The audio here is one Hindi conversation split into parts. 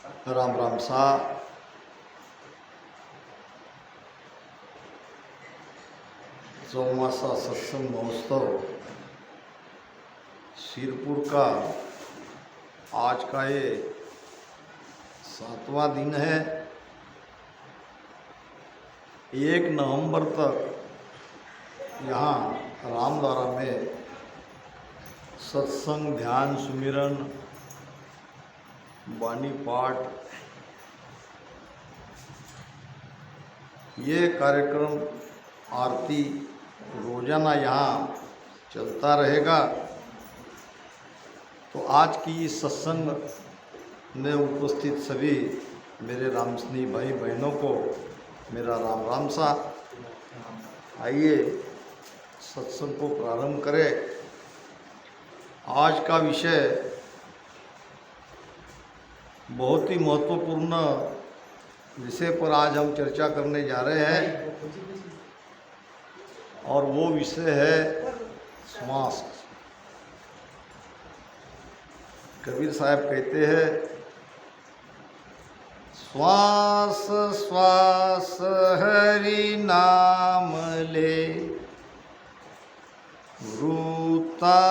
राम राम सा। चौमासा सत्संग महोत्सव सिरपुर का आज का ये 7वां दिन है। 1 नवंबर तक यहाँ रामद्वारा में सत्संग, ध्यान, सुमिरन, वाणी पाठ ये कार्यक्रम आरती रोजाना यहाँ चलता रहेगा। तो आज की इस सत्संग में उपस्थित सभी मेरे रामस्नेही भाई बहनों को मेरा राम राम सा। आइए सत्संग को प्रारंभ करें। आज का विषय बहुत ही महत्वपूर्ण विषय पर आज हम चर्चा करने जा रहे हैं और वो विषय है श्वास। कबीर साहब कहते हैं, श्वास श्वास हरि नाम ले, रूता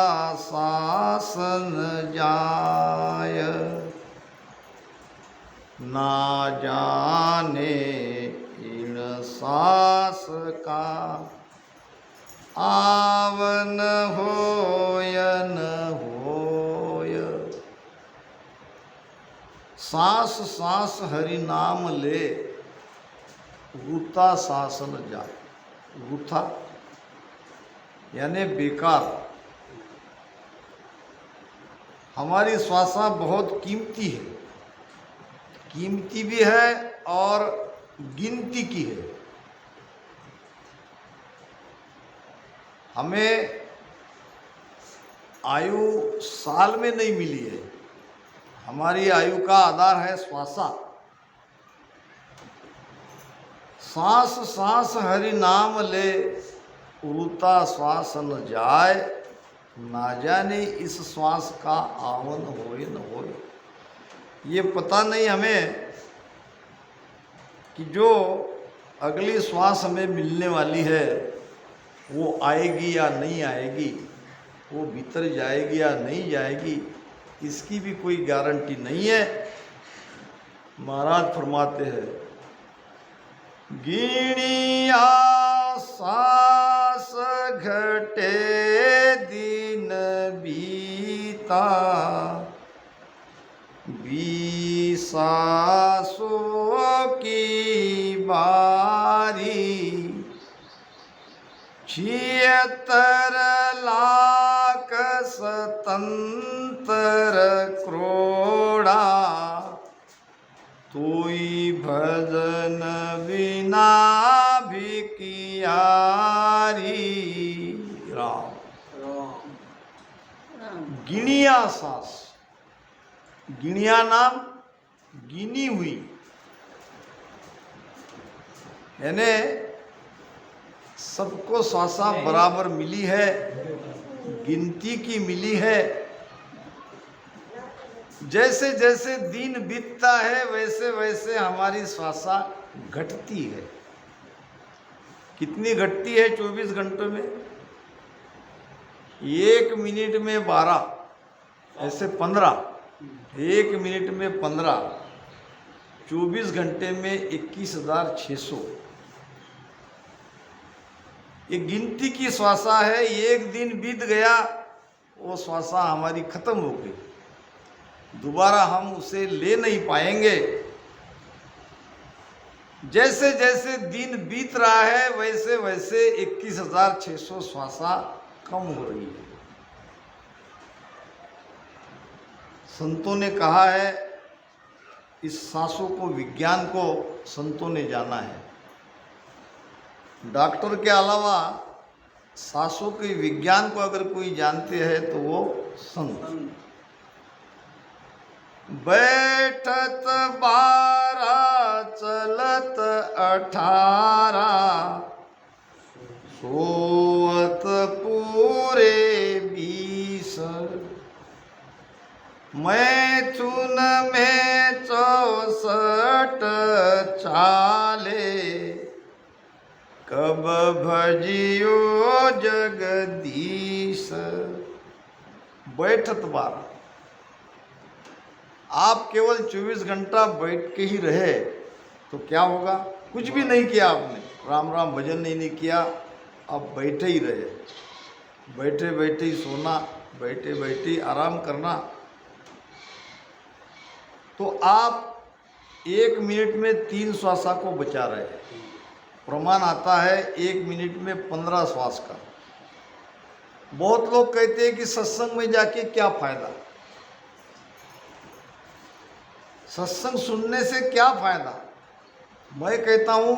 सांस न जाय, ना जाने इन सांस का आवन होय न होय। सांस सांस हरि नाम ले, रूता सांस न जाए। रूथा यानी बेकार। हमारी श्वासा बहुत कीमती है, कीमती भी है और गिनती की है। हमें आयु साल में नहीं मिली है, हमारी आयु का आधार है श्वासा। सांस सांस हरि नाम ले, उड़ता श्वास न जाए, ना जाने इस श्वास का आवन होए न होए। ये पता नहीं हमें कि जो अगली श्वास हमें मिलने वाली है वो आएगी या नहीं आएगी, वो भीतर जाएगी या नहीं जाएगी, इसकी भी कोई गारंटी नहीं है। महाराज फरमाते हैं, गिनिया सांस घटे दिन बीता, 20 सांसों की बारी, 76 लाख 77 करोड़ा, तोई भजन बिना भी कियारी। राम गिनिया सांस, गिनिया नाम गिनी हुई, यानी सबको श्वासा बराबर मिली है, गिनती की मिली है। जैसे जैसे दिन बीतता है वैसे वैसे हमारी श्वासा घटती है। कितनी घटती है 24 घंटों में? 1 मिनट में 12, ऐसे 15, 1 मिनट में 15, 24 घंटे में 21,600। ये गिनती की श्वासा है। एक दिन बीत गया, वो श्वासा हमारी खत्म हो गई, दोबारा हम उसे ले नहीं पाएंगे। जैसे जैसे दिन बीत रहा है वैसे वैसे 21,600 श्वासा कम हो रही है। संतों ने कहा है, इस सांसों को, विज्ञान को संतों ने जाना है। डॉक्टर के अलावा सांसों के विज्ञान को अगर कोई जानते हैं तो वो संत। बैठत 12, चलत 18, सोवत पूरे 20, मैथुन में 14 चाले, कब भजियो जगदीश। बैठत बारा, आप केवल 24 घंटा बैठ के ही रहे तो क्या होगा? कुछ भी नहीं किया आपने, राम राम भजन नहीं किया, आप बैठे ही रहे, बैठे बैठे ही सोना, बैठे बैठे ही आराम करना, तो आप 1 मिनट में 3 श्वासा को बचा रहे हैं। प्रमाण आता है 1 मिनट में 15 श्वास का। बहुत लोग कहते हैं कि सत्संग में जाके क्या फायदा, सत्संग सुनने से क्या फायदा? मैं कहता हूँ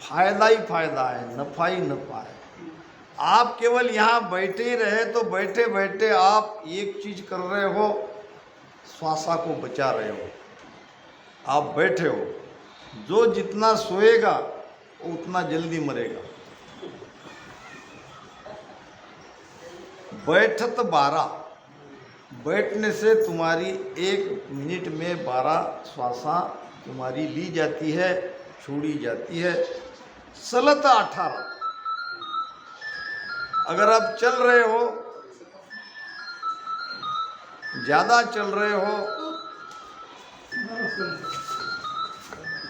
फायदा ही फायदा है, नफा ही नफा है। आप केवल यहाँ बैठे ही रहे तो बैठे बैठे आप एक चीज कर रहे हो, श्वासा को बचा रहे हो। आप बैठे हो, जो जितना सोएगा वो उतना जल्दी मरेगा। बैठत 12, बैठने से तुम्हारी 1 मिनट में 12 श्वासा तुम्हारी ली जाती है, छोड़ी जाती है। चलत 18, अगर आप चल रहे हो, ज्यादा चल रहे हो,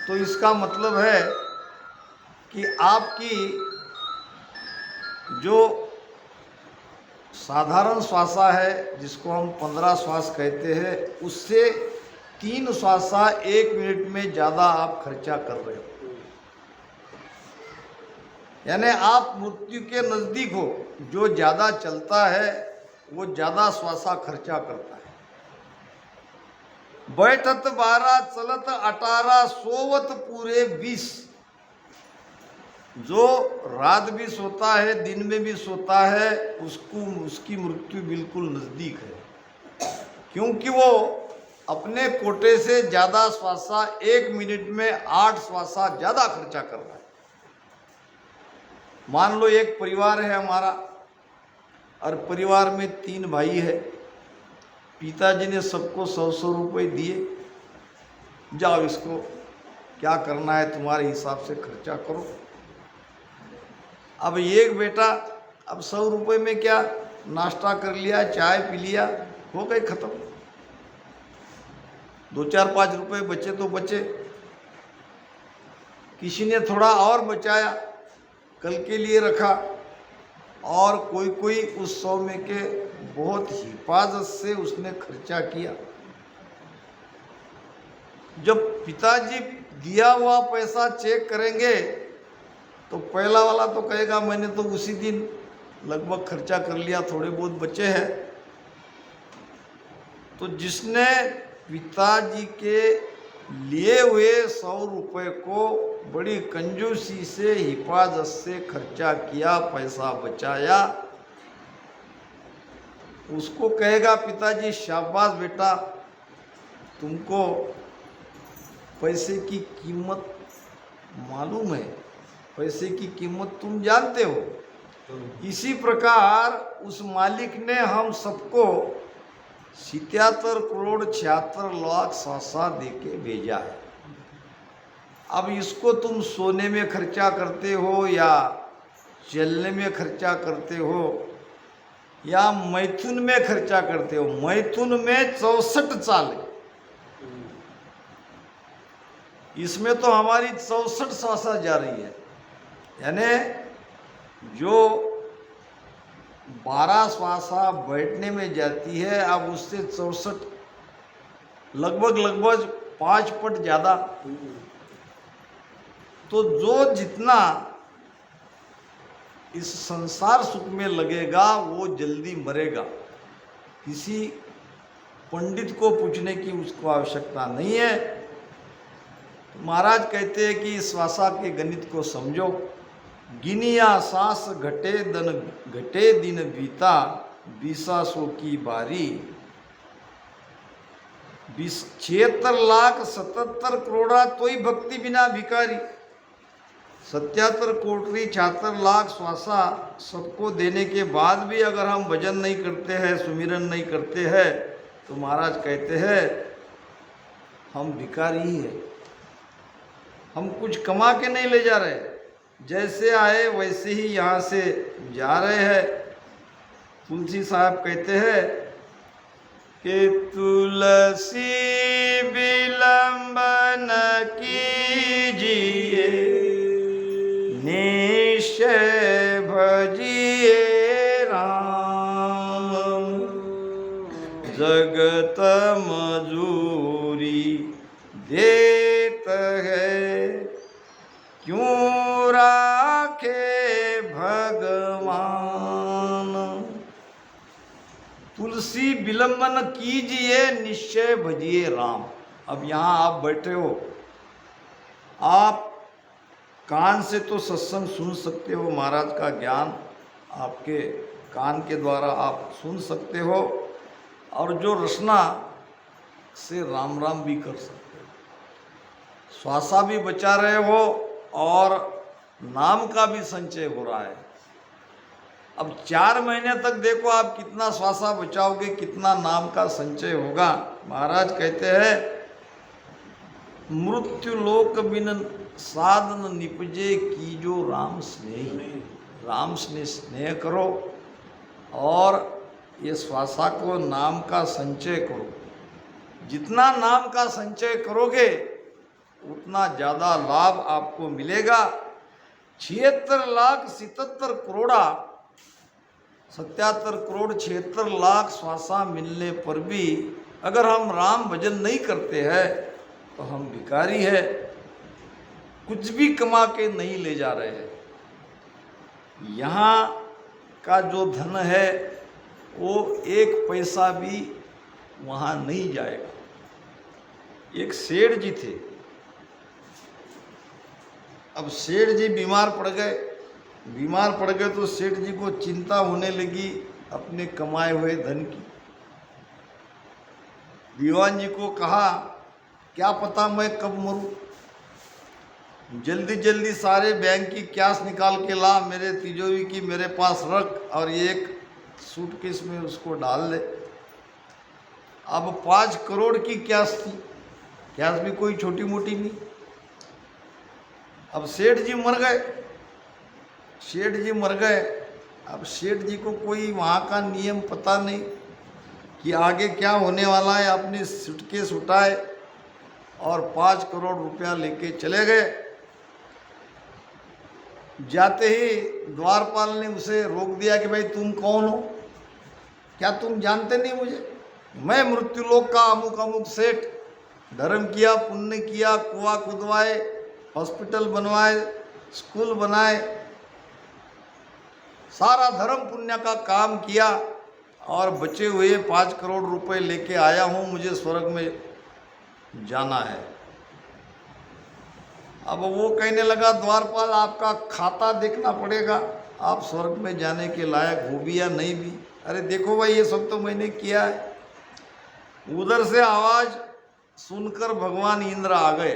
तो इसका मतलब है कि आपकी जो साधारण श्वासा है, जिसको हम 15 श्वास कहते हैं, उससे 3 श्वासा 1 मिनट में ज़्यादा आप खर्चा कर रहे हो। यानी आप मृत्यु के नज़दीक हो। जो ज़्यादा चलता है वो ज़्यादा श्वासा खर्चा करता है। बैठत 12, चलत 18, सोवत पूरे 20। जो रात भी सोता है, दिन में भी सोता है, उसकी मृत्यु बिल्कुल नज़दीक है, क्योंकि वो अपने कोटे से ज़्यादा श्वासा 1 मिनट में 8 श्वासा ज़्यादा खर्चा कर रहा है। मान लो एक परिवार है हमारा, और परिवार में 3 भाई है। पिताजी ने सबको 100-100 रुपये दिए, जाओ इसको क्या करना है तुम्हारे हिसाब से खर्चा करो। अब एक बेटा अब 100 रुपये में क्या नाश्ता कर लिया, चाय पी लिया, हो गए खत्म। 2-4-5 रुपये बचे तो बचे। किसी ने थोड़ा और बचाया, कल के लिए रखा, और कोई उस 100 में के बहुत हिफाजत से उसने खर्चा किया। जब पिताजी दिया हुआ पैसा चेक करेंगे तो पहला वाला तो कहेगा मैंने तो उसी दिन लगभग खर्चा कर लिया, थोड़े बहुत बचे हैं। तो जिसने पिताजी के लिए हुए 100 रुपये को बड़ी कंजूसी से, हिफाजत से खर्चा किया, पैसा बचाया, उसको कहेगा पिताजी शाबाश बेटा, तुमको पैसे की कीमत मालूम है, पैसे की कीमत तुम जानते हो। इसी प्रकार उस मालिक ने हम सबको 77 करोड़ 76 लाख श्वासा देके भेजा है। अब इसको तुम सोने में खर्चा करते हो, या चलने में खर्चा करते हो, या मैथुन में खर्चा करते हो। मैथुन में 64 चाल, इसमें तो हमारी 64 श्वासा जा रही है। यानी जो 12 श्वासा बैठने में जाती है, अब उससे 64 लगभग 5 पट ज़्यादा। तो जो जितना इस संसार सुख में लगेगा वो जल्दी मरेगा। किसी पंडित को पूछने की उसको आवश्यकता नहीं है। तो महाराज कहते हैं कि इस श्वासा के गणित को समझो। गिनिया सांस घटे दिन बीता, 20 की बारी। 76 लाख 77 करोड़ा तो ही भक्ति बिना भिखारी। 77 कोटरी 76 लाख श्वासा सबको देने के बाद भी अगर हम भजन नहीं करते हैं, सुमिरन नहीं करते हैं, तो महाराज कहते हैं हम भिखारी ही है। हम कुछ कमा के नहीं ले जा रहे, जैसे आए वैसे ही यहाँ से जा रहे हैं। तुलसी साहब कहते हैं कि तुलसी विलंबन कीजिए, निश्चय भजिए राम, जगत मजूरी देत है, क्यों राखे भगवान। तुलसी विलंबन कीजिए, निश्चय भजिए राम। अब यहाँ आप बैठे हो, आप कान से तो सत्संग सुन सकते हो, महाराज का ज्ञान आपके कान के द्वारा आप सुन सकते हो, और जो रसना से राम राम भी कर सकते हो, श्वासा भी बचा रहे हो और नाम का भी संचय हो रहा है। अब 4 महीने तक देखो आप कितना श्वासा बचाओगे, कितना नाम का संचय होगा। महाराज कहते हैं मृत्यु लोक बिन साधन निपजे कीजो राम स्नेह। राम स्नेह करो और ये श्वासा को नाम का संचय करो। जितना नाम का संचय करोगे उतना ज़्यादा लाभ आपको मिलेगा। 76,77 करोड़ा 77 करोड़ 76 लाख श्वासा मिलने पर भी अगर हम राम भजन नहीं करते हैं तो हम भिखारी है, कुछ भी कमा के नहीं ले जा रहे हैं। यहाँ का जो धन है वो 1 पैसा भी वहाँ नहीं जाएगा। एक सेठ जी थे, अब सेठ जी बीमार पड़ गए तो सेठ जी को चिंता होने लगी अपने कमाए हुए धन की। दीवान जी को कहा क्या पता मैं कब मरूं, जल्दी जल्दी सारे बैंक की कैश निकाल के ला, मेरे तिजोरी की मेरे पास रख और एक सूटकेस में उसको डाल दे। अब 5 करोड़ की कैश थी, कैश भी कोई छोटी मोटी नहीं। अब सेठ जी मर गए। अब सेठ जी को कोई वहाँ का नियम पता नहीं कि आगे क्या होने वाला है। अपनी सूटकेस उठाए और 5 करोड़ रुपया लेके चले गए। जाते ही द्वारपाल ने उसे रोक दिया कि भाई तुम कौन हो, क्या तुम जानते नहीं मुझे? मैं मृत्युलोक का अमुक अमुक सेठ, धर्म किया, पुण्य किया, कुआं खुदवाए, हॉस्पिटल बनवाए, स्कूल बनाए, सारा धर्म पुण्य का काम किया और बचे हुए 5 करोड़ रुपए लेके आया हूँ, मुझे स्वर्ग में जाना है। अब वो कहने लगा द्वारपाल आपका खाता देखना पड़ेगा, आप स्वर्ग में जाने के लायक हो भी या नहीं भी। अरे देखो भाई ये सब तो मैंने किया है। उधर से आवाज़ सुनकर भगवान इंद्र आ गए।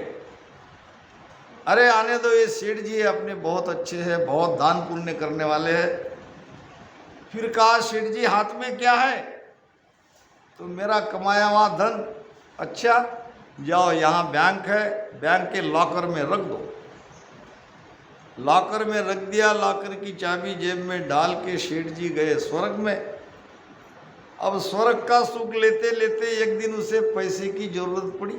अरे आने दो, ये सेठ जी अपने बहुत अच्छे हैं, बहुत दान पुण्य करने वाले हैं। फिर कहा सेठ जी हाथ में क्या है? तो मेरा कमाया हुआ धन। अच्छा जाओ यहाँ बैंक है, बैंक के लॉकर में रख दो। लॉकर में रख दिया, लॉकर की चाबी जेब में डाल के सेठ जी गए स्वर्ग में। अब स्वर्ग का सुख लेते लेते एक दिन उसे पैसे की जरूरत पड़ी,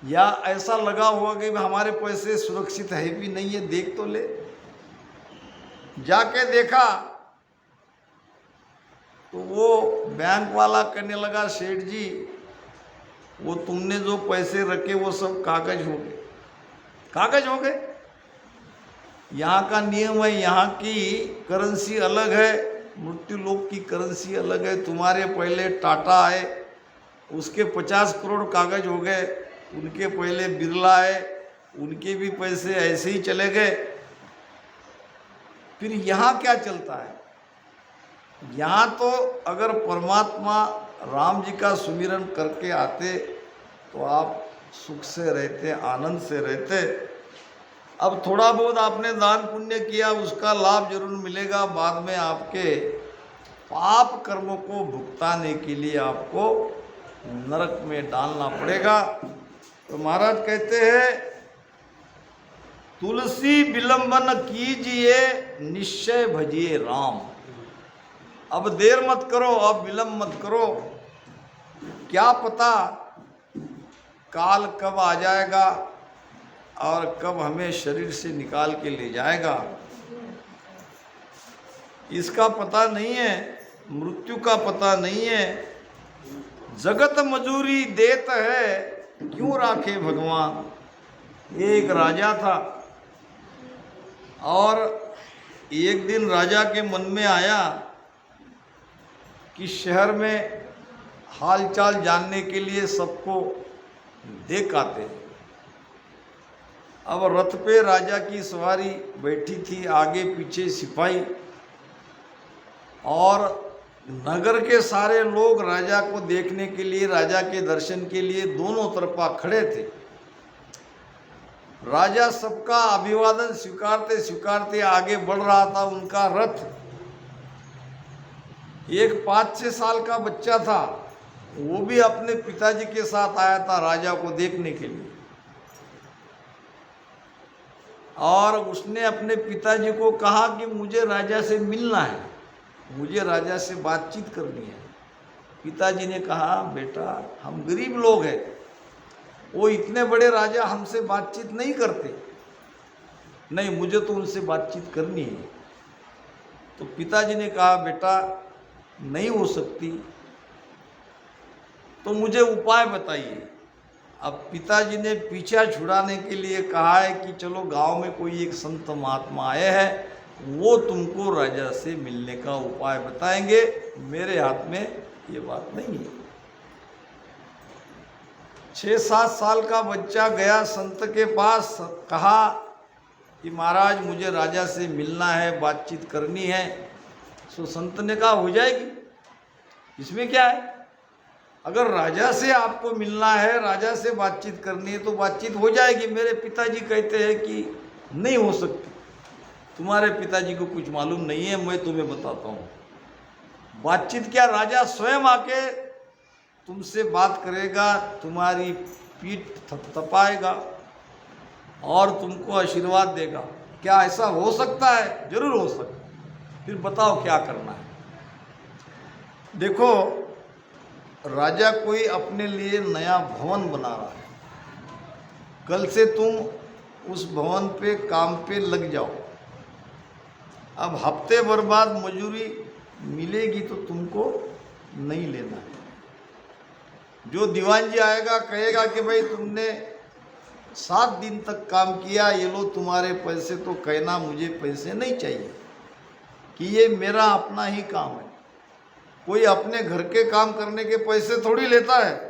या ऐसा लगा हुआ कि हमारे पैसे सुरक्षित है भी नहीं है, देख तो ले। जाके देखा तो वो बैंक वाला कहने लगा सेठ जी वो तुमने जो पैसे रखे वो सब कागज हो गए। कागज हो गए? यहाँ का नियम है, यहाँ की करेंसी अलग है, मृत्यु लोक की करेंसी अलग है। तुम्हारे पहले टाटा आए, उसके 50 करोड़ कागज हो गए, उनके पहले बिरला आए, उनके भी पैसे ऐसे ही चले गए। फिर यहाँ क्या चलता है? यहाँ तो अगर परमात्मा राम जी का सुमिरन करके आते तो आप सुख से रहते, आनंद से रहते। अब थोड़ा बहुत आपने दान पुण्य किया, उसका लाभ जरूर मिलेगा। बाद में आपके पाप कर्मों को भुगताने के लिए आपको नरक में डालना पड़ेगा। तो महाराज कहते हैं, तुलसी विलंबन कीजिए, निश्चय भजिए राम। अब देर मत करो, अब विलंब मत करो। क्या पता काल कब आ जाएगा और कब हमें शरीर से निकाल के ले जाएगा, इसका पता नहीं है, मृत्यु का पता नहीं है। जगत मजूरी देत है, क्यों राखे भगवान। एक राजा था और एक दिन राजा के मन में आया कि शहर में हालचाल जानने के लिए सबको देख आते हैं। अब रथ पे राजा की सवारी बैठी थी, आगे पीछे सिपाही, और नगर के सारे लोग राजा को देखने के लिए, राजा के दर्शन के लिए दोनों तरफा खड़े थे। राजा सबका अभिवादन स्वीकारते स्वीकारते आगे बढ़ रहा था। उनका रथ, एक 5-6 साल का बच्चा था, वो भी अपने पिताजी के साथ आया था राजा को देखने के लिए। और उसने अपने पिताजी को कहा कि मुझे राजा से मिलना है, मुझे राजा से बातचीत करनी है। पिताजी ने कहा, बेटा हम गरीब लोग हैं, वो इतने बड़े राजा हमसे बातचीत नहीं करते। नहीं, मुझे तो उनसे बातचीत करनी है। तो पिताजी ने कहा, बेटा नहीं हो सकती, तो मुझे उपाय बताइए। अब पिताजी ने पीछा छुड़ाने के लिए कहा है कि चलो गांव में कोई एक संत महात्मा आए हैं, वो तुमको राजा से मिलने का उपाय बताएंगे, मेरे हाथ में ये बात नहीं है। 6-7 साल का बच्चा गया संत के पास, कहा कि महाराज मुझे राजा से मिलना है, बातचीत करनी है। सो संत ने कहा, हो जाएगी, इसमें क्या है। अगर राजा से आपको मिलना है, राजा से बातचीत करनी है, तो बातचीत हो जाएगी। मेरे पिताजी कहते हैं कि नहीं हो सकती। तुम्हारे पिताजी को कुछ मालूम नहीं है, मैं तुम्हें बताता हूँ। बातचीत क्या, राजा स्वयं आके तुमसे बात करेगा, तुम्हारी पीठ थपथपाएगा और तुमको आशीर्वाद देगा। क्या ऐसा हो सकता है? जरूर हो सकता है। फिर बताओ क्या करना है। देखो, राजा कोई अपने लिए नया भवन बना रहा है, कल से तुम उस भवन पे काम पे लग जाओ। अब हफ्ते भर बाद मजूरी मिलेगी तो तुमको नहीं लेना है। जो दीवान जी आएगा कहेगा कि भाई तुमने 7 दिन तक काम किया, ये लो तुम्हारे पैसे, तो कहना मुझे पैसे नहीं चाहिए, कि ये मेरा अपना ही काम है। कोई अपने घर के काम करने के पैसे थोड़ी लेता है।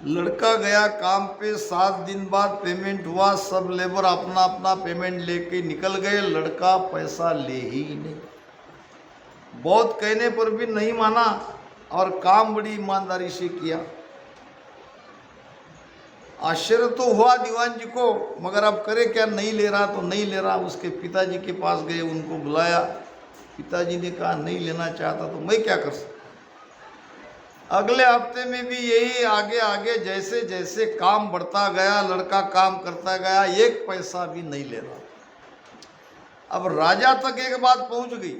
लड़का गया काम पे, 7 दिन बाद पेमेंट हुआ, सब लेबर अपना अपना पेमेंट लेके निकल गए, लड़का पैसा ले ही नहीं। बहुत कहने पर भी नहीं माना और काम बड़ी ईमानदारी से किया। आश्चर्य तो हुआ दीवान जी को, मगर अब करे क्या, नहीं ले रहा तो नहीं ले रहा। उसके पिताजी के पास गए, उनको बुलाया। पिताजी ने कहा नहीं लेना चाहता तो मैं क्या कर सकता। अगले हफ्ते में भी यही, आगे आगे जैसे जैसे काम बढ़ता गया, लड़का काम करता गया, एक पैसा भी नहीं ले रहा। अब राजा तक एक बात पहुंच गई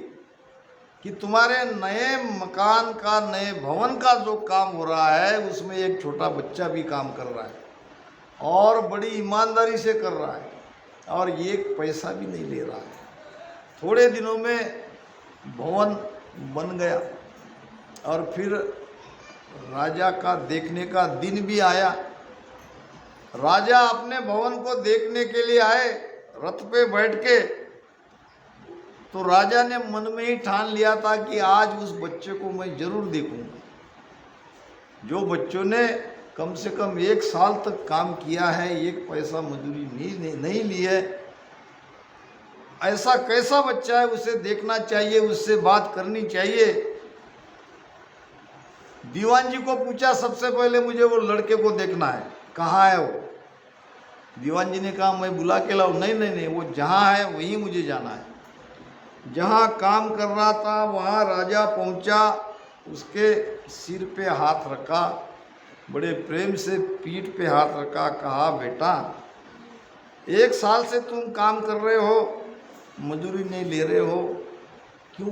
कि तुम्हारे नए मकान का, नए भवन का जो काम हो रहा है, उसमें एक छोटा बच्चा भी काम कर रहा है और बड़ी ईमानदारी से कर रहा है और एक पैसा भी नहीं ले रहा है। थोड़े दिनों में भवन बन गया और फिर राजा का देखने का दिन भी आया। राजा अपने भवन को देखने के लिए आए, रथ पे बैठ के। तो राजा ने मन में ही ठान लिया था कि आज उस बच्चे को मैं जरूर देखूंगा, जो बच्चों ने कम से कम 1 साल तक काम किया है, एक पैसा मजदूरी नहीं ली है। ऐसा कैसा बच्चा है, उसे देखना चाहिए, उससे बात करनी चाहिए। दीवान जी को पूछा, सबसे पहले मुझे वो लड़के को देखना है, कहाँ है वो। दीवान जी ने कहा मैं बुला के लाऊं। नहीं नहीं नहीं, वो जहाँ है वहीं मुझे जाना है। जहाँ काम कर रहा था वहाँ राजा पहुँचा, उसके सिर पे हाथ रखा बड़े प्रेम से पीठ पे हाथ रखा, कहा बेटा 1 साल से तुम काम कर रहे हो, मजदूरी नहीं ले रहे हो, क्यों?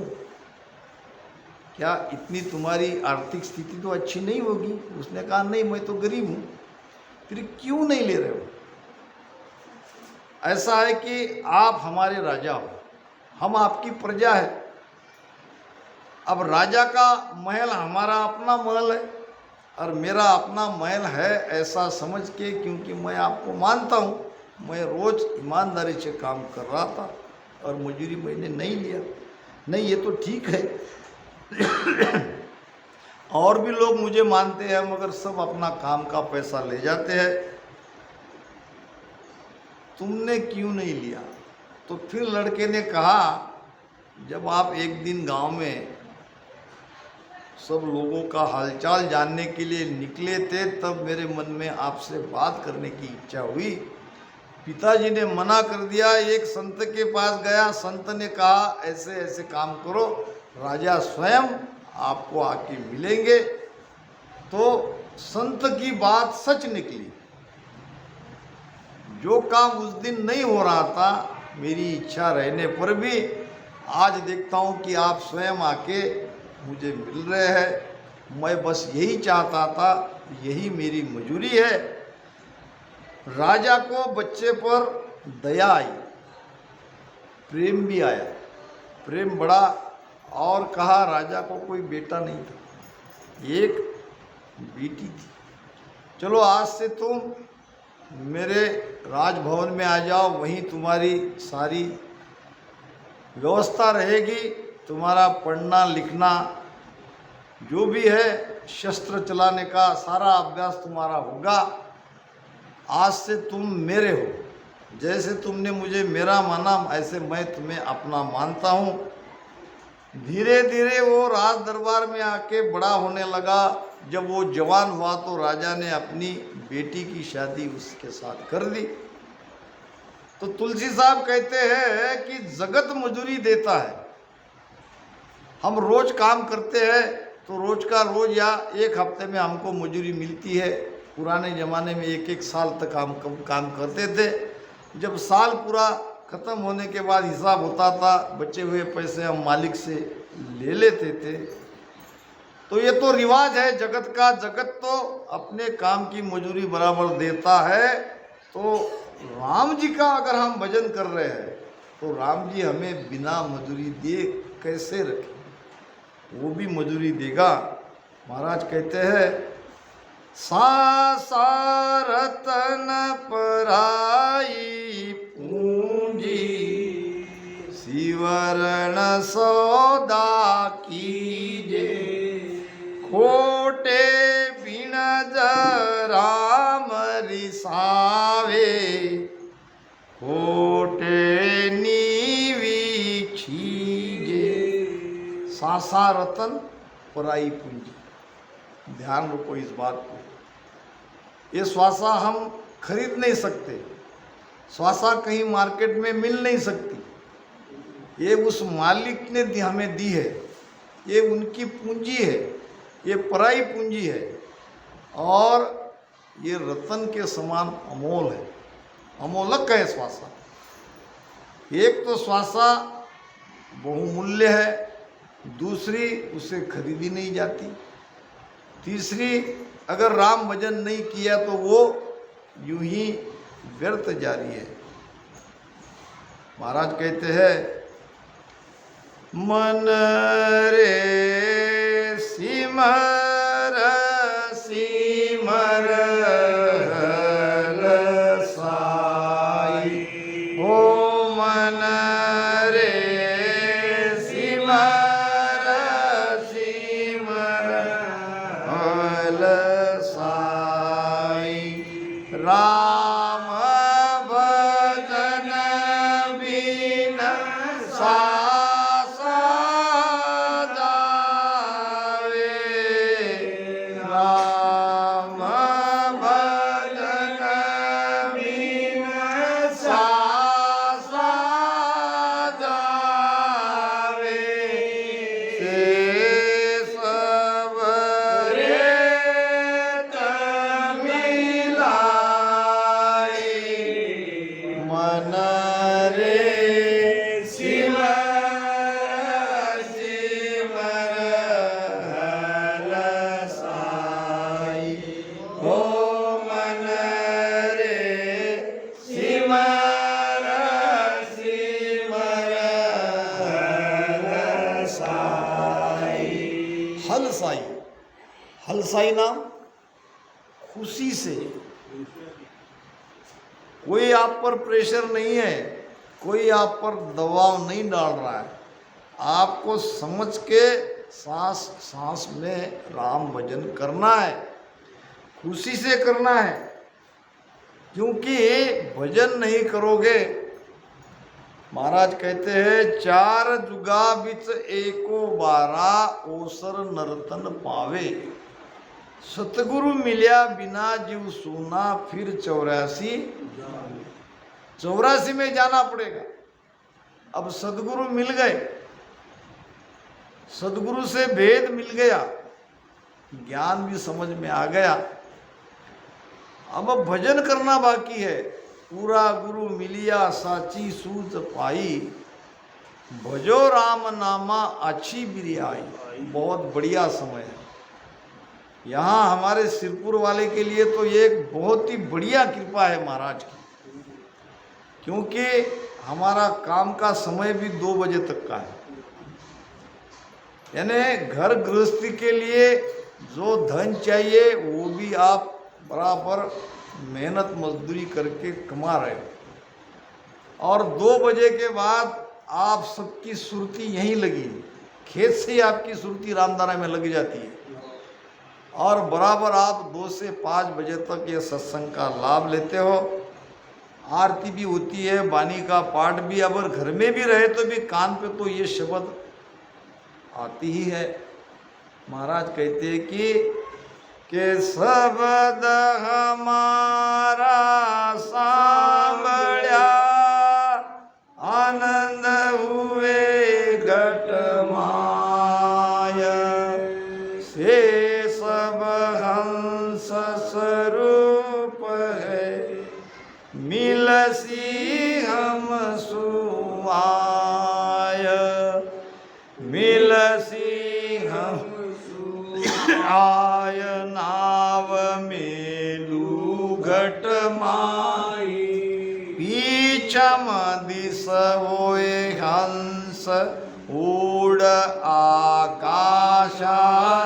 क्या इतनी तुम्हारी आर्थिक स्थिति तो अच्छी नहीं होगी? उसने कहा नहीं, मैं तो गरीब हूँ। फिर क्यों नहीं ले रहे हो? ऐसा है कि आप हमारे राजा हो, हम आपकी प्रजा है। अब राजा का महल हमारा अपना महल है और मेरा अपना महल है ऐसा समझ के, क्योंकि मैं आपको मानता हूँ, मैं रोज़ ईमानदारी से काम कर रहा था और मजूरी मैंने नहीं लिया। नहीं, ये तो ठीक है। और भी लोग मुझे मानते हैं, मगर सब अपना काम का पैसा ले जाते हैं। तुमने क्यों नहीं लिया? तो फिर लड़के ने कहा, जब आप एक दिन गांव में सब लोगों का हालचाल जानने के लिए निकले थे, तब मेरे मन में आपसे बात करने की इच्छा हुई। पिताजी ने मना कर दिया। एक संत के पास गया, संत ने कहा ऐसे ऐसे काम करो, राजा स्वयं आपको आके मिलेंगे। तो संत की बात सच निकली। जो काम उस दिन नहीं हो रहा था, मेरी इच्छा रहने पर भी आज देखता हूँ कि आप स्वयं आके मुझे मिल रहे हैं। मैं बस यही चाहता था, यही मेरी मजूरी है। राजा को बच्चे पर दया आई, प्रेम भी आया, प्रेम बढ़ा और कहा राजा को कोई बेटा नहीं था, एक बेटी थी। चलो आज से तुम मेरे राजभवन में आ जाओ, वहीं तुम्हारी सारी व्यवस्था रहेगी, तुम्हारा पढ़ना लिखना जो भी है, शस्त्र चलाने का सारा अभ्यास तुम्हारा होगा। आज से तुम मेरे हो, जैसे तुमने मुझे मेरा माना ऐसे मैं तुम्हें अपना मानता हूँ। धीरे धीरे वो राज दरबार में आके बड़ा होने लगा। जब वो जवान हुआ तो राजा ने अपनी बेटी की शादी उसके साथ कर दी। तो तुलसी साहब कहते हैं कि जगत मजूरी देता है। हम रोज काम करते हैं तो रोज का रोज या एक हफ्ते में हमको मजूरी मिलती है। पुराने ज़माने में 1-1 साल तक हम काम करते थे। जब साल पूरा ख़त्म होने के बाद हिसाब होता था, बचे हुए पैसे हम मालिक से ले लेते थे। तो ये तो रिवाज है जगत का। जगत तो अपने काम की मजूरी बराबर देता है। तो राम जी का अगर हम भजन कर रहे हैं तो राम जी हमें बिना मजूरी दिए कैसे रखें? वो भी मजूरी देगा। महाराज कहते हैं, सा रतन पराई पूंजी, सिवरण सौदा कीजे, खोटे बिन राम रिसावे, खोटे नीवी छीजे। सासा रतन पराई पूंजी, ध्यान रखो इस बात को। ये श्वासा हम खरीद नहीं सकते, श्वासा कहीं मार्केट में मिल नहीं सकती। ये उस मालिक ने हमें दी है, ये उनकी पूंजी है, ये पराई पूंजी है और ये रतन के समान अमोल है, अमोलक है श्वासा। एक तो श्वासा बहुमूल्य है, दूसरी उसे खरीदी नहीं जाती, तीसरी अगर राम भजन नहीं किया तो वो यूं ही व्यर्थ जारी है। महाराज कहते हैं, मन रे सिमर सिमर साई, हो मन रे सिमर सिमर साई, राम भजन बिन सासा हलसाई, हलसाई नाम खुशी से। कोई आप पर प्रेशर नहीं है, कोई आप पर दबाव नहीं डाल रहा है, आपको समझ के सांस सांस में राम भजन करना है, खुशी से करना है। क्योंकि भजन नहीं करोगे, महाराज कहते हैं 4 जुगा बिच एको बारा ओसर नर्तन पावे, सतगुरु मिलिया बिना जीव सूना फिर 84 में जाना पड़ेगा। अब सदगुरु मिल गए, सदगुरु से भेद मिल गया, ज्ञान भी समझ में आ गया, अब भजन करना बाकी है। पूरा गुरु मिलिया साची सूझ पाई, भजो राम नामा अच्छी बिरियाई। बहुत बढ़िया समय है। यहाँ हमारे सिरपुर वाले के लिए तो ये एक बहुत ही बढ़िया कृपा है महाराज की, क्योंकि हमारा काम का समय भी 2 बजे तक का है। यानी घर गृहस्थी के लिए जो धन चाहिए वो भी आप बराबर मेहनत मजदूरी करके कमा रहे हो। और 2 बजे के बाद आप सबकी सुरती यहीं लगी, खेत से ही आपकी सुरती रामदाना में लग जाती है, और बराबर आप 2 से 5 बजे तक ये सत्संग का लाभ लेते हो। आरती भी होती है, वाणी का पाठ भी, अगर घर में भी रहे तो भी कान पे तो ये शब्द आती ही है। महाराज कहते हैं कि शब्द हमारा सांभळ्या आनंद हुए घट माय, से सब हंस स्वरूप है मिलसी हम सुआय, मिलसी हम आय नाव मेलू घट माई, पीछम दिस होए हंस उड़ आकाशा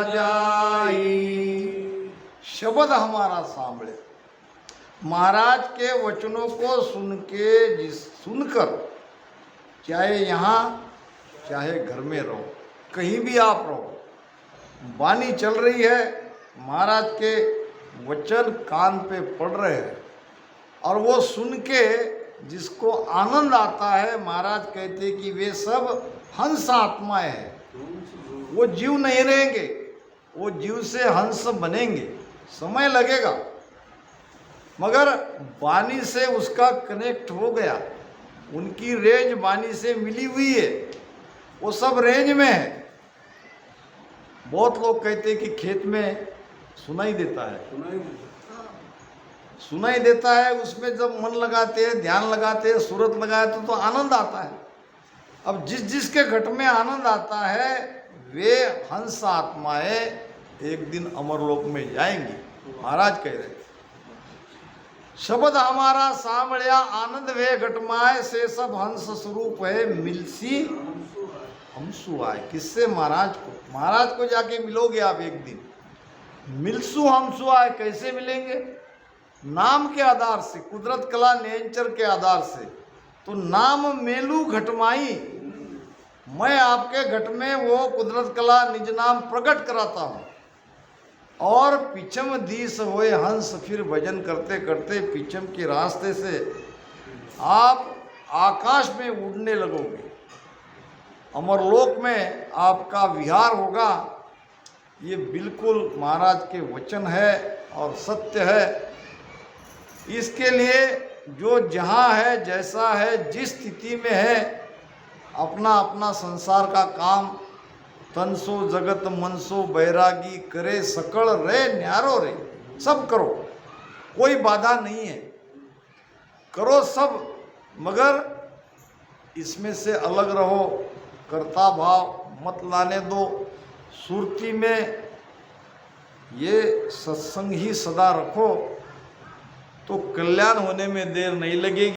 जाई। शब्द हमारा सांभळे, महाराज के वचनों को सुनकर चाहे यहाँ चाहे घर में रहो, कहीं भी आप रहो, वाणी चल रही है, महाराज के वचन कान पे पड़ रहे हैं, और वो सुन के जिसको आनंद आता है, महाराज कहते कि वे सब हंस आत्माएं हैं। वो जीव नहीं रहेंगे, वो जीव से हंस बनेंगे, समय लगेगा, मगर वाणी से उसका कनेक्ट हो गया, उनकी रेंज वाणी से मिली हुई है, वो सब रेंज में है। बहुत लोग कहते हैं कि खेत में सुनाई देता है, सुनाई देता है, उसमें जब मन लगाते हैं, ध्यान लगाते हैं, सूरत लगाते तो आनंद आता है। अब जिस जिसके घट में आनंद आता है वे हंस आत्माएं एक दिन अमरलोक में जाएंगी। महाराज कह रहे शब्द हमारा सांभळ्या आनंद वे घटमाए, से सब हंस स्वरूप है मिलसी हमसु आए। किससे? महाराज को। महाराज को जाके मिलोगे आप एक दिन। मिलसु हमसु आए कैसे मिलेंगे? नाम के आधार से, कुदरत कला नेचर के आधार से। तो नाम मेलू घटमाई, मैं आपके घट में वो कुदरत कला निज नाम प्रकट कराता हूँ। और पिछम दिस होए हंस, फिर भजन करते करते पिछम के रास्ते से आप आकाश में उड़ने लगोगे, अमरलोक में आपका विहार होगा। ये बिल्कुल महाराज के वचन है और सत्य है। इसके लिए जो जहाँ है, जैसा है, जिस स्थिति में है, अपना अपना संसार का काम तनसो जगत मनसो बैरागी करे, सकल रे न्यारो रे, सब करो, कोई बाधा नहीं है, करो सब, मगर इसमें से अलग रहो, कर्ता भाव मत लाने दो। सुरती में ये सत्संग ही सदा रखो, तो कल्याण होने में देर नहीं लगेगी।